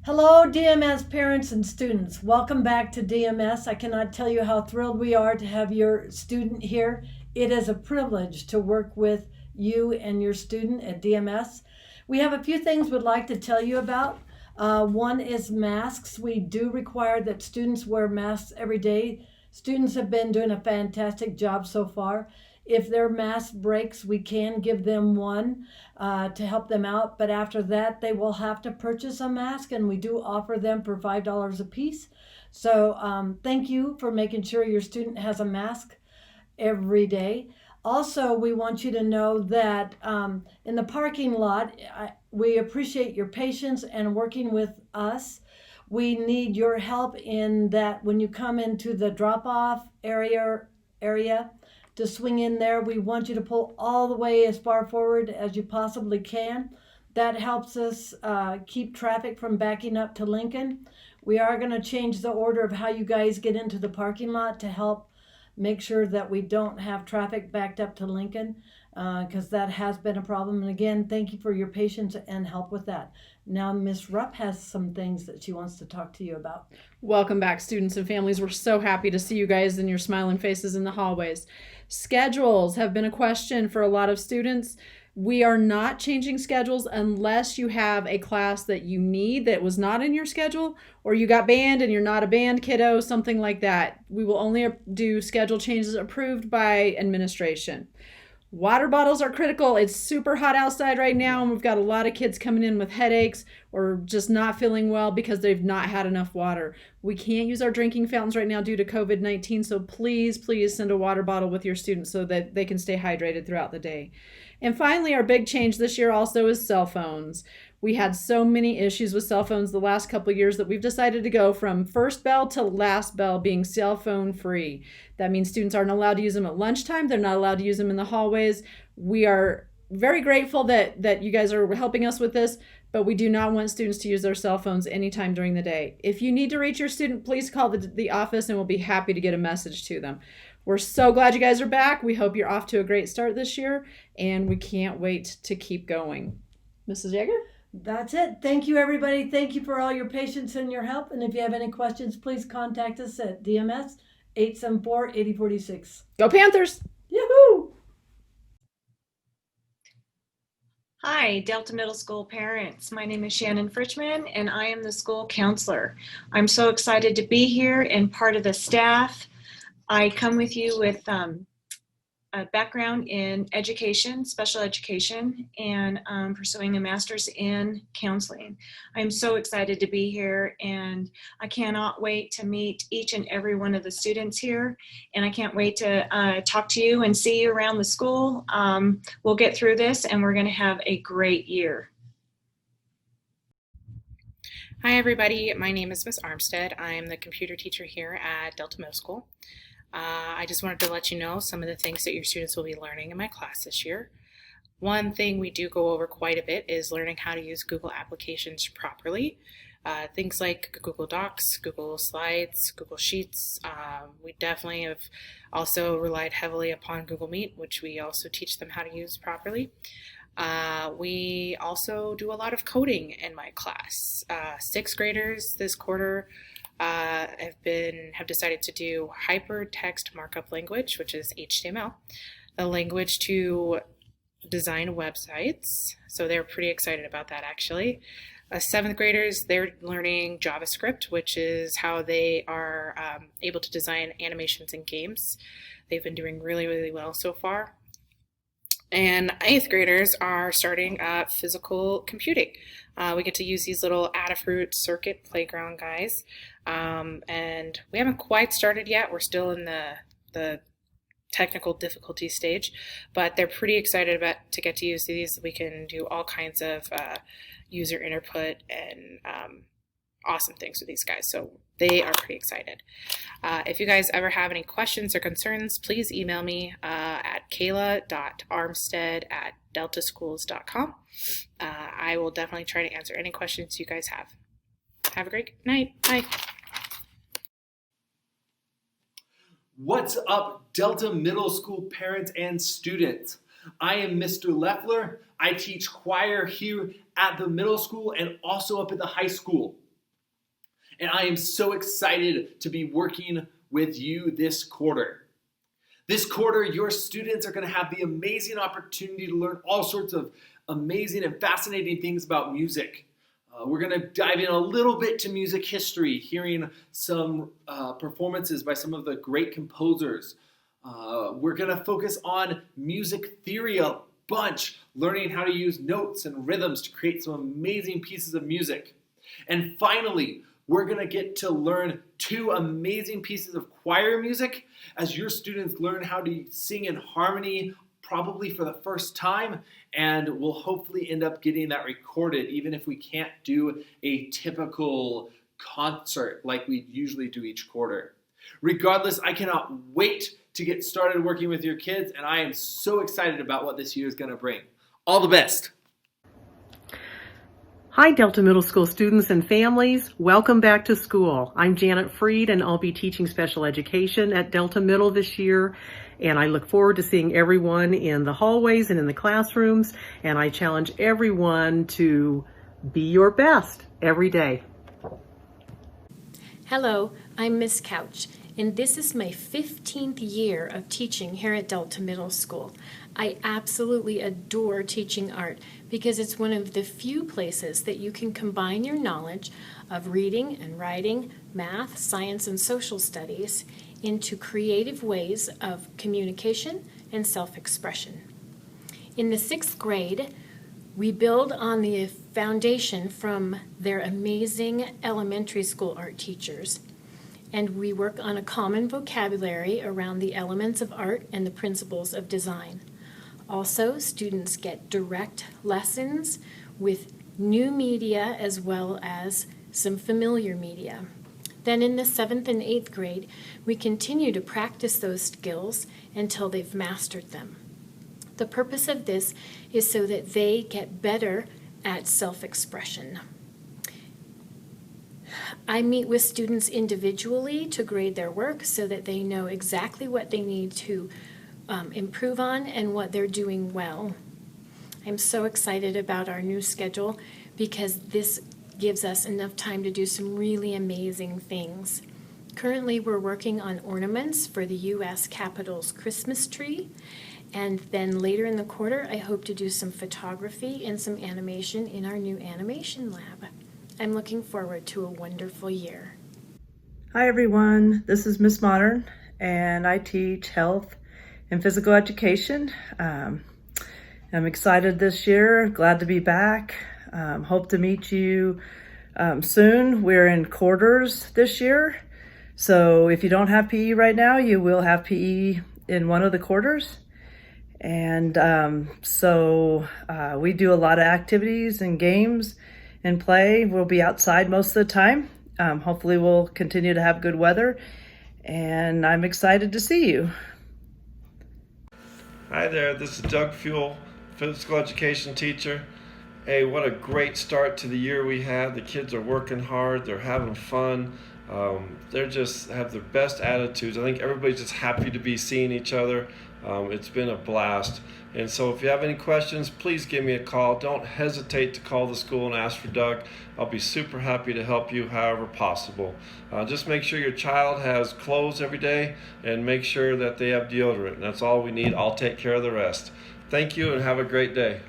Hello, DMS parents and students. Welcome back to DMS. I cannot tell you how thrilled we are to have your student here. It is a privilege to work with you and your student at DMS. We have a few things we'd like to tell you about. One is masks. We do require that students wear masks every day. Students have been doing a fantastic job so far. If their mask breaks, we can give them one to help them out. But after that, they will have to purchase a mask, and we do offer them for $5 a piece. So thank you for making sure your student has a mask every day. Also, we want you to know that in the parking lot, we appreciate your patience and working with us. We need your help in that when you come into the drop-off area to swing in there. We want you to pull all the way as far forward as you possibly can. That helps us keep traffic from backing up to Lincoln. We are going to change the order of how you guys get into the parking lot to help make sure that we don't have traffic backed up to Lincoln, because that has been a problem. And again, thank you for your patience and help with that. Now, Miss Rupp has some things that she wants to talk to you about. Welcome back, students and families. We're so happy to see you guys and your smiling faces in the hallways. Schedules have been a question for a lot of students. We are not changing schedules unless you have a class that you need that was not in your schedule, or you got band and you're not a band kiddo, something like that. We will only do schedule changes approved by administration. Water bottles are critical. It's super hot outside right now, and we've got a lot of kids coming in with headaches or just not feeling well because they've not had enough water. We can't use our drinking fountains right now due to COVID-19, so please send a water bottle with your students so that they can stay hydrated throughout the day. And finally, our big change this year also is cell phones. We had so many issues with cell phones the last couple of years that we've decided to go from first bell to last bell being cell phone free. That means students aren't allowed to use them at lunchtime. They're not allowed to use them in the hallways. We are very grateful that you guys are helping us with this, but we do not want students to use their cell phones anytime during the day. If you need to reach your student, please call the office and we'll be happy to get a message to them. We're so glad you guys are back. We hope you're off to a great start this year, and we can't wait to keep going. Mrs. Yeager? That's it. Thank you, everybody. Thank you for all your patience and your help. And if you have any questions, please contact us at DMS 874-8046. Go Panthers! Yahoo! Hi, Delta Middle School parents. My name is Shannon Frischman, and I am the school counselor. I'm so excited to be here and part of the staff. I come with you with a background in education, special education, and pursuing a master's in counseling. I'm so excited to be here, and I cannot wait to meet each and every one of the students here, and I can't wait to talk to you and see you around the school. We'll get through this, and we're going to have a great year. Hi everybody, my name is Miss Armstead. I'm the computer teacher here at Delta Middle School. I just wanted to let you know some of the things that your students will be learning in my class this year. One thing we do go over quite a bit is learning how to use Google applications properly. Things like Google Docs, Google Slides, Google Sheets. We definitely have also relied heavily upon Google Meet, which we also teach them how to use properly. We also do a lot of coding in my class. Sixth graders this quarter have decided to do hypertext markup language, which is HTML, a language to design websites. So they're pretty excited about that actually. Seventh graders, they're learning JavaScript, which is how they are able to design animations in games. They've been doing really well so far. And eighth graders are starting physical computing. We get to use these little Adafruit circuit playground guys. And we haven't quite started yet. We're still in the technical difficulty stage, but they're pretty excited to get to use these. We can do all kinds of user input and awesome things with these guys. So they are pretty excited. If you guys ever have any questions or concerns, please email me at kayla.armstead@deltaschools.com. I will definitely try to answer any questions you guys have. Have a great night. Bye. What's up, Delta Middle School parents and students? I am Mr. Leffler. I teach choir here at the middle school and also up at the high school. And I am so excited to be working with you this quarter. This quarter, your students are going to have the amazing opportunity to learn all sorts of amazing and fascinating things about music. We're going to dive in a little bit to music history, hearing some performances by some of the great composers. We're going to focus on music theory a bunch, learning how to use notes and rhythms to create some amazing pieces of music. And finally, we're going to get to learn 2 amazing pieces of choir music as your students learn how to sing in harmony, probably for the first time, and we'll hopefully end up getting that recorded, even if we can't do a typical concert like we usually do each quarter. Regardless, I cannot wait to get started working with your kids, and I am so excited about what this year is going to bring. All the best. Hi, Delta Middle School students and families. Welcome back to school. I'm Janet Freed, and I'll be teaching special education at Delta Middle this year. And I look forward to seeing everyone in the hallways and in the classrooms. And I challenge everyone to be your best every day. Hello, I'm Miss Couch, and this is my 15th year of teaching here at Delta Middle School. I absolutely adore teaching art because it's one of the few places that you can combine your knowledge of reading and writing, math, science, and social studies into creative ways of communication and self-expression. In the 6th grade, we build on the foundation from their amazing elementary school art teachers, and we work on a common vocabulary around the elements of art and the principles of design. Also, students get direct lessons with new media as well as some familiar media. Then in the 7th and 8th grade, we continue to practice those skills until they've mastered them. The purpose of this is so that they get better at self-expression. I meet with students individually to grade their work so that they know exactly what they need to improve on and what they're doing well. I'm so excited about our new schedule because this gives us enough time to do some really amazing things. Currently, we're working on ornaments for the U.S. Capitol's Christmas tree. And then later in the quarter, I hope to do some photography and some animation in our new animation lab. I'm looking forward to a wonderful year. Hi everyone, this is Miss Modern, and I teach health and physical education. I'm excited this year, glad to be back. Hope to meet you soon. We're in quarters this year, so if you don't have PE right now, you will have PE in one of the quarters. And we do a lot of activities and games and play. We'll be outside most of the time. Hopefully we'll continue to have good weather, and I'm excited to see you. Hi there, this is Doug Fuel, physical education teacher. Hey, what a great start to the year we had. The kids are working hard, they're having fun. They're just have the best attitudes. I think everybody's just happy to be seeing each other. It's been a blast. And so if you have any questions, please give me a call. Don't hesitate to call the school and ask for Doug. I'll be super happy to help you however possible. Just make sure your child has clothes every day and make sure that they have deodorant. That's all we need. I'll take care of the rest. Thank you and have a great day.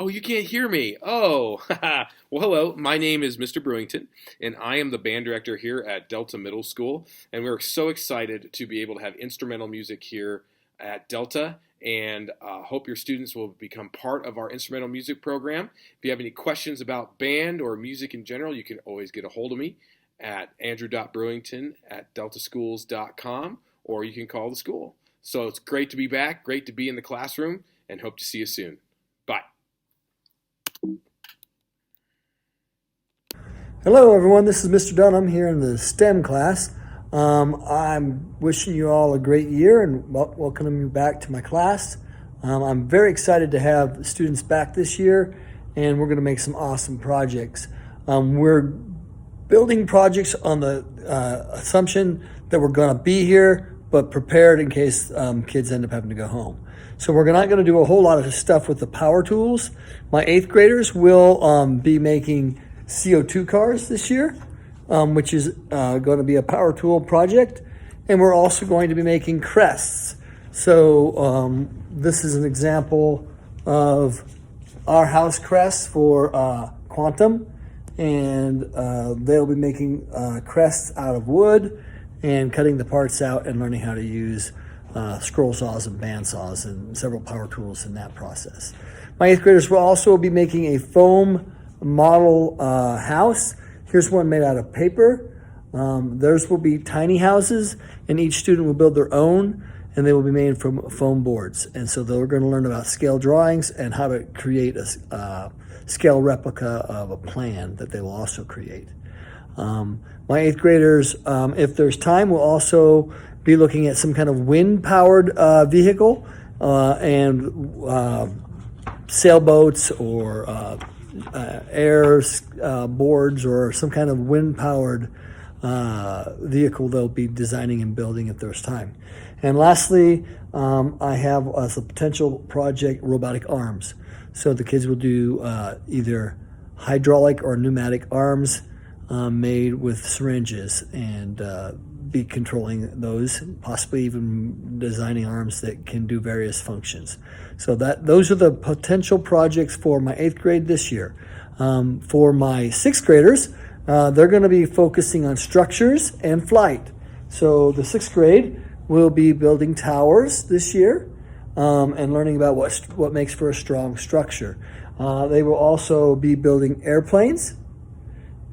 Oh, you can't hear me. Oh, well, hello. My name is Mr. Brewington, and I am the band director here at Delta Middle School. And we're so excited to be able to have instrumental music here at Delta, and hope your students will become part of our instrumental music program. If you have any questions about band or music in general, you can always get a hold of me at andrew.brewington@deltaschools.com, or you can call the school. So it's great to be back, great to be in the classroom, and hope to see you soon. Bye. Hello everyone, this is Mr. Dunham here in the STEM class. I'm wishing you all a great year and welcoming you back to my class. I'm very excited to have students back this year, and we're going to make some awesome projects. We're building projects on the assumption that we're going to be here, but prepared in case kids end up having to go home. So we're not going to do a whole lot of stuff with the power tools. My 8th graders will be making CO2 cars this year, which is going to be a power tool project. And we're also going to be making crests. So this is an example of our house crests for quantum. And they'll be making crests out of wood and cutting the parts out and learning how to use scroll saws and band saws and several power tools in that process. My 8th graders will also be making a foam model house. Here's one made out of paper. Theirs will be tiny houses, and each student will build their own, and they will be made from foam boards. And so they're going to learn about scale drawings and how to create a scale replica of a plan that they will also create. My 8th graders, if there's time, will also be looking at some kind of wind-powered vehicle and sailboats or air boards or some kind of wind-powered vehicle they'll be designing and building if there's time. And lastly, I have as a potential project robotic arms. So the kids will do either hydraulic or pneumatic arms made with syringes and be controlling those, possibly even designing arms that can do various functions. So those are the potential projects for my 8th grade this year. For my 6th graders, they're going to be focusing on structures and flight. So the 6th grade will be building towers this year and learning about what makes for a strong structure. They will also be building airplanes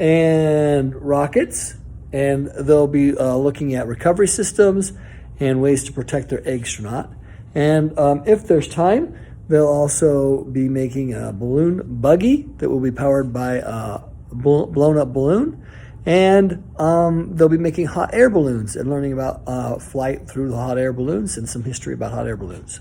and rockets, and they'll be looking at recovery systems and ways to protect their astronaut. And if there's time, they'll also be making a balloon buggy that will be powered by a blown up balloon. And they'll be making hot air balloons and learning about flight through the hot air balloons and some history about hot air balloons.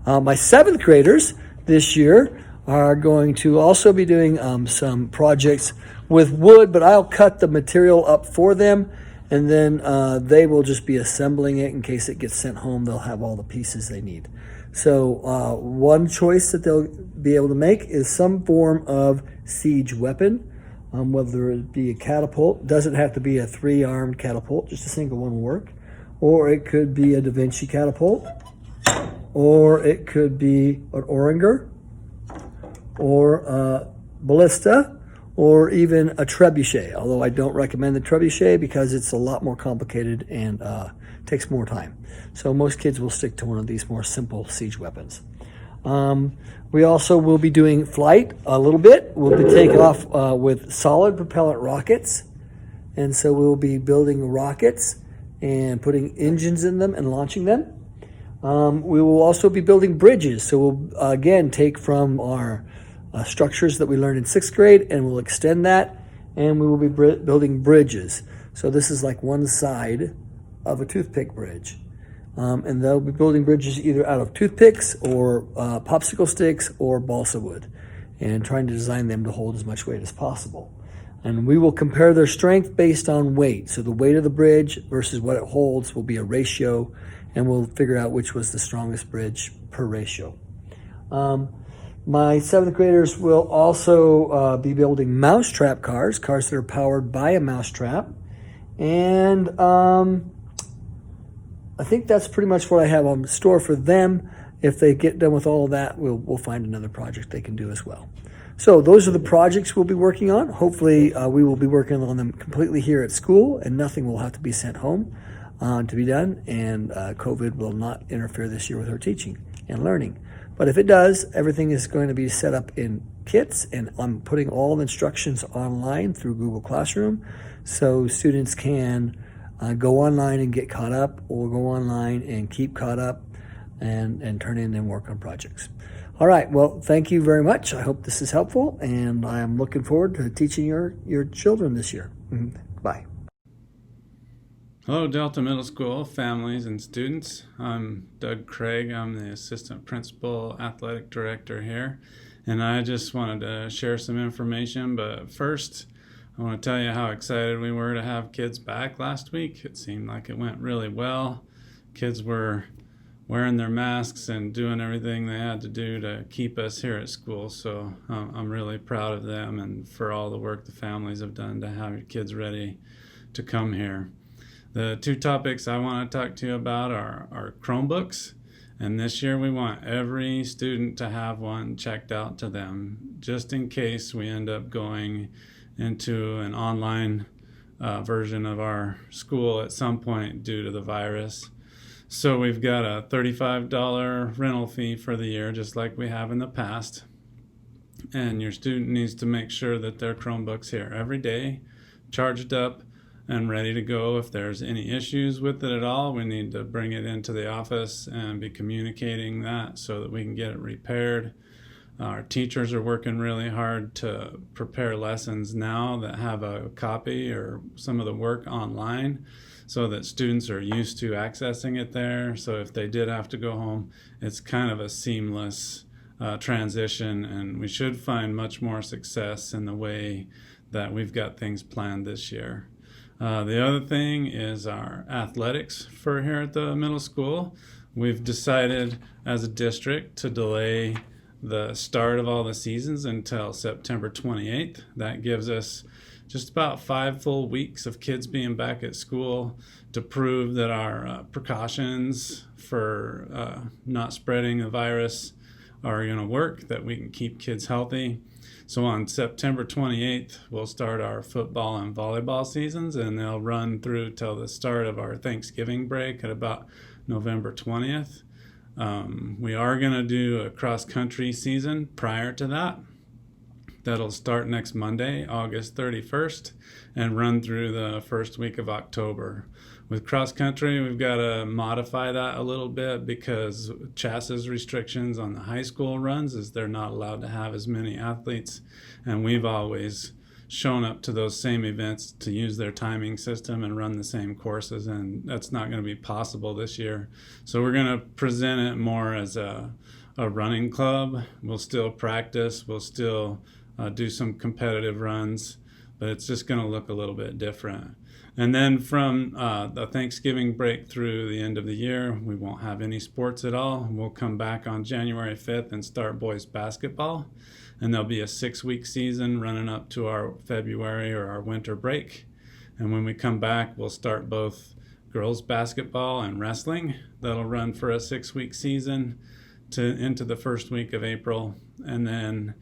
My 7th graders this year are going to also be doing some projects with wood, but I'll cut the material up for them, and then they will just be assembling it in case it gets sent home. They'll have all the pieces they need. So one choice that they'll be able to make is some form of siege weapon, whether it be a catapult. Doesn't have to be a 3-armed catapult, just a single one will work. Or it could be a Da Vinci catapult, or it could be an Oringer, or a ballista, or even a trebuchet, although I don't recommend the trebuchet because it's a lot more complicated and takes more time. So most kids will stick to one of these more simple siege weapons. We also will be doing flight a little bit. We'll be taking off with solid propellant rockets, and so we'll be building rockets and putting engines in them and launching them. We will also be building bridges, so we'll again take from our structures that we learned in 6th grade, and we'll extend that, and we will be building bridges. So this is like one side of a toothpick bridge. And they'll be building bridges either out of toothpicks or popsicle sticks or balsa wood, and trying to design them to hold as much weight as possible. And we will compare their strength based on weight. So the weight of the bridge versus what it holds will be a ratio, and we'll figure out which was the strongest bridge per ratio. My 7th graders will also be building mousetrap cars that are powered by a mousetrap. And I think that's pretty much what I have on store for them. if they get done with all of that, we'll find another project they can do as well. So those are the projects we'll be working on. Hopefully, we will be working on them completely here at school, and nothing will have to be sent home to be done. And COVID will not interfere this year with our teaching and learning. But if it does, everything is going to be set up in kits, and I'm putting all the instructions online through Google Classroom, so students can go online and get caught up, or go online and keep caught up and turn in and work on projects. All right, well, thank you very much. I hope this is helpful, and I am looking forward to teaching your children this year. Bye. Hello, Delta Middle School families and students. I'm Doug Craig. I'm the Assistant Principal Athletic Director here, and I just wanted to share some information. But first, I want to tell you how excited we were to have kids back last week. It seemed like it went really well. Kids were wearing their masks and doing everything they had to do to keep us here at school. So I'm really proud of them and for all the work the families have done to have your kids ready to come here. The two topics I want to talk to you about are Chromebooks. And this year we want every student to have one checked out to them, just in case we end up going into an online version of our school at some point due to the virus. So we've got a $35 rental fee for the year, just like we have in the past. And your student needs to make sure that their Chromebook's here every day, charged up and ready to go. If there's any issues with it at all, we need to bring it into the office and be communicating that so that we can get it repaired. Our teachers are working really hard to prepare lessons now that have a copy or some of the work online, so that students are used to accessing it there. So if they did have to go home, it's kind of a seamless transition, and we should find much more success in the way that we've got things planned this year. The other thing is our athletics for here at the middle school. We've decided as a district to delay the start of all the seasons until September 28th. That gives us just about 5 full weeks of kids being back at school to prove that our precautions for not spreading the virus are going to work, that we can keep kids healthy. So on September 28th, we'll start our football and volleyball seasons, and they'll run through till the start of our Thanksgiving break at about November 20th. We are going to do a cross-country season prior to that. That'll start next Monday, August 31st, and run through the first week of October. With cross-country, we've got to modify that a little bit because chassis restrictions on the high school runs is they're not allowed to have as many athletes, and we've always shown up to those same events to use their timing system and run the same courses, and that's not going to be possible this year. So we're going to present it more as a running club. We'll still practice, we'll still do some competitive runs, but it's just going to look a little bit different. And then from the Thanksgiving break through the end of the year, we won't have any sports at all. We'll come back on January 5th and start boys basketball. And there'll be a 6-week season running up to our February or our winter break. And when we come back, we'll start both girls basketball and wrestling. That'll run for a 6-week season into the first week of April. And then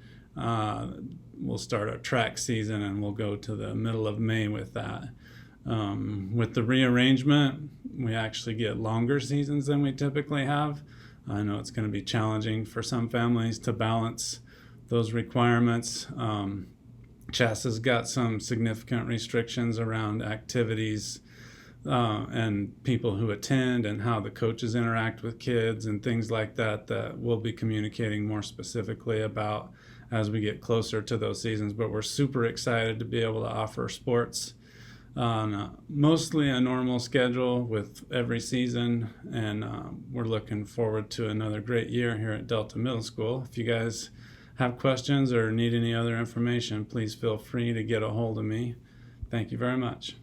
we'll start our track season, and we'll go to the middle of May with that. With the rearrangement, we actually get longer seasons than we typically have. I know it's going to be challenging for some families to balance those requirements. CHAS got some significant restrictions around activities and people who attend and how the coaches interact with kids and things like that we'll be communicating more specifically about as we get closer to those seasons. But we're super excited to be able to offer sports on mostly a normal schedule with every season, and we're looking forward to another great year here at Delta Middle School. If you guys have questions or need any other information, please feel free to get a hold of me. Thank you very much.